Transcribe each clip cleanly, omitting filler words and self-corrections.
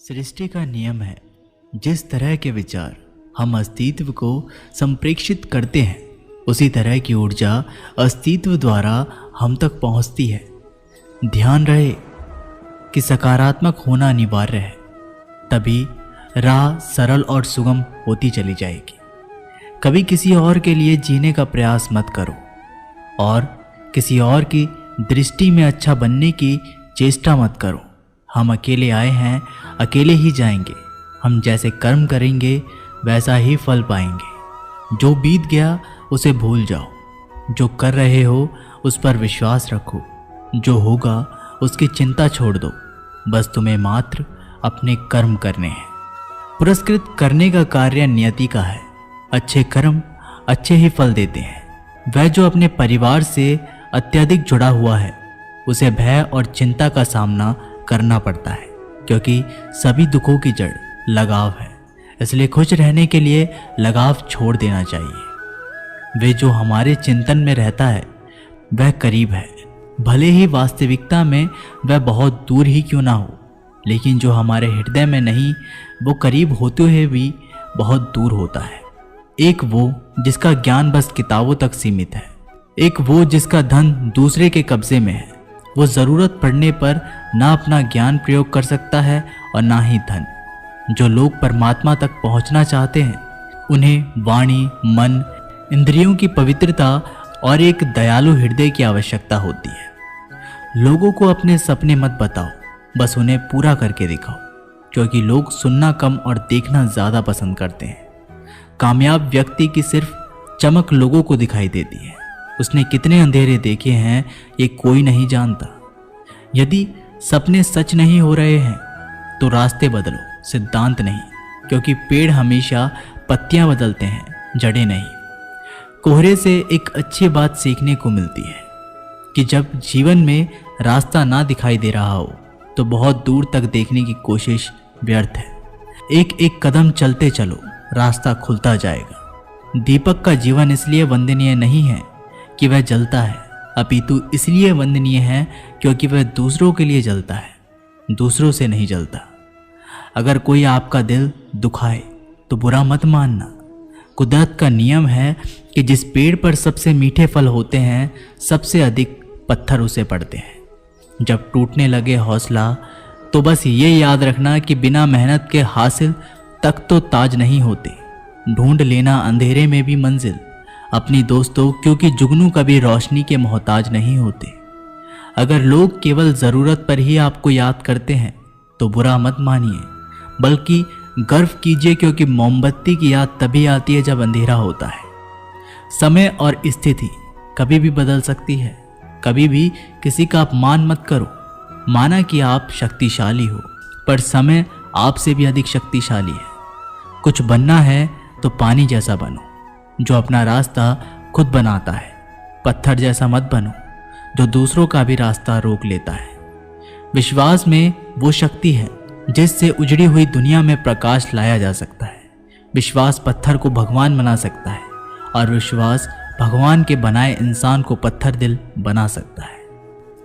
सृष्टि का नियम है, जिस तरह के विचार हम अस्तित्व को संप्रेषित करते हैं उसी तरह की ऊर्जा अस्तित्व द्वारा हम तक पहुंचती है। ध्यान रहे कि सकारात्मक होना अनिवार्य है, तभी राह सरल और सुगम होती चली जाएगी। कभी किसी और के लिए जीने का प्रयास मत करो और किसी और की दृष्टि में अच्छा बनने की चेष्टा मत करो। हम अकेले आए हैं, अकेले ही जाएंगे। हम जैसे कर्म करेंगे वैसा ही फल पाएंगे। जो बीत गया उसे भूल जाओ, जो कर रहे हो उस पर विश्वास रखो, जो होगा उसकी चिंता छोड़ दो। बस तुम्हें मात्र अपने कर्म करने हैं। पुरस्कृत करने का कार्य नियति का है। अच्छे कर्म अच्छे ही फल देते हैं। वह जो अपने परिवार से अत्यधिक जुड़ा हुआ है उसे भय और चिंता का सामना करना पड़ता है, क्योंकि सभी दुखों की जड़ लगाव है। इसलिए खुश रहने के लिए लगाव छोड़ देना चाहिए। वे जो हमारे चिंतन में रहता है वह करीब है, भले ही वास्तविकता में वह बहुत दूर ही क्यों ना हो। लेकिन जो हमारे हृदय में नहीं, वो करीब होते हुए भी बहुत दूर होता है। एक वो जिसका ज्ञान बस किताबों तक सीमित है, एक वो जिसका धन दूसरे के कब्जे में है। वो ज़रूरत पड़ने पर ना अपना ज्ञान प्रयोग कर सकता है और ना ही धन। जो लोग परमात्मा तक पहुंचना चाहते हैं उन्हें वाणी, मन, इंद्रियों की पवित्रता और एक दयालु हृदय की आवश्यकता होती है। लोगों को अपने सपने मत बताओ, बस उन्हें पूरा करके दिखाओ, क्योंकि लोग सुनना कम और देखना ज़्यादा पसंद करते हैं। कामयाब व्यक्ति की सिर्फ चमक लोगों को दिखाई देती है। उसने कितने अंधेरे देखे हैं ये कोई नहीं जानता। यदि सपने सच नहीं हो रहे हैं तो रास्ते बदलो, सिद्धांत नहीं, क्योंकि पेड़ हमेशा पत्तियां बदलते हैं, जड़ें नहीं। कोहरे से एक अच्छी बात सीखने को मिलती है कि जब जीवन में रास्ता ना दिखाई दे रहा हो तो बहुत दूर तक देखने की कोशिश व्यर्थ है। एक एक कदम चलते चलो, रास्ता खुलता जाएगा। दीपक का जीवन इसलिए वंदनीय नहीं है कि वह जलता है, अपितु इसलिए वंदनीय है क्योंकि वह दूसरों के लिए जलता है, दूसरों से नहीं जलता। अगर कोई आपका दिल दुखाए तो बुरा मत मानना। कुदरत का नियम है कि जिस पेड़ पर सबसे मीठे फल होते हैं सबसे अधिक पत्थर उसे पड़ते हैं। जब टूटने लगे हौसला तो बस ये याद रखना कि बिना मेहनत के हासिल तक तो ताज नहीं होते। ढूंढ लेना अंधेरे में भी मंजिल अपनी दोस्तों, क्योंकि जुगनू कभी रोशनी के मोहताज नहीं होते। अगर लोग केवल ज़रूरत पर ही आपको याद करते हैं तो बुरा मत मानिए, बल्कि गर्व कीजिए, क्योंकि मोमबत्ती की याद तभी आती है जब अंधेरा होता है। समय और स्थिति कभी भी बदल सकती है। कभी भी किसी का अपमान मत करो। माना कि आप शक्तिशाली हो, पर समय आपसे भी अधिक शक्तिशाली है। कुछ बनना है तो पानी जैसा बनो, जो अपना रास्ता खुद बनाता है। पत्थर जैसा मत बनो, जो दूसरों का भी रास्ता रोक लेता है। विश्वास में वो शक्ति है जिससे उजड़ी हुई दुनिया में प्रकाश लाया जा सकता है। विश्वास पत्थर को भगवान बना सकता है और विश्वास भगवान के बनाए इंसान को पत्थर दिल बना सकता है।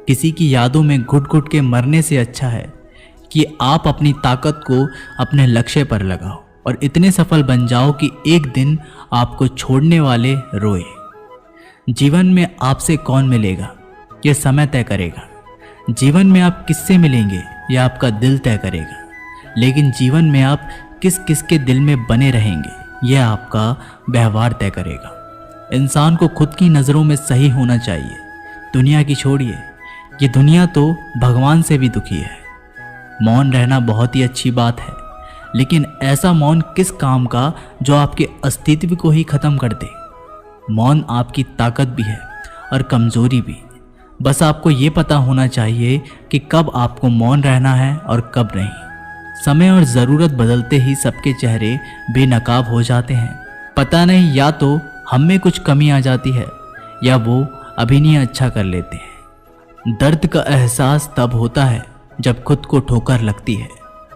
किसी की यादों में घुट घुट के मरने से अच्छा है कि आप अपनी ताकत को अपने लक्ष्य पर लगाओ और इतने सफल बन जाओ कि एक दिन आपको छोड़ने वाले रोए। जीवन में आपसे कौन मिलेगा यह समय तय करेगा। जीवन में आप किससे मिलेंगे यह आपका दिल तय करेगा। लेकिन जीवन में आप किस किस के दिल में बने रहेंगे यह आपका व्यवहार तय करेगा। इंसान को खुद की नज़रों में सही होना चाहिए। दुनिया की छोड़िए, ये दुनिया तो भगवान से भी दुखी है। मौन रहना बहुत ही अच्छी बात है, लेकिन ऐसा मौन किस काम का जो आपके अस्तित्व को ही खत्म कर दे। मौन आपकी ताकत भी है और कमजोरी भी। बस आपको ये पता होना चाहिए कि कब आपको मौन रहना है और कब नहीं। समय और ज़रूरत बदलते ही सबके चेहरे बेनकाब हो जाते हैं। पता नहीं, या तो हम में कुछ कमी आ जाती है या वो अभिनय अच्छा कर लेते हैं। दर्द का एहसास तब होता है जब खुद को ठोकर लगती है,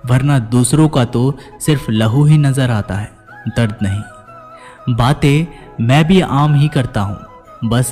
वरना दूसरों का तो सिर्फ लहू ही नजर आता है, दर्द नहीं। बातें मैं भी आम ही करता हूँ, बस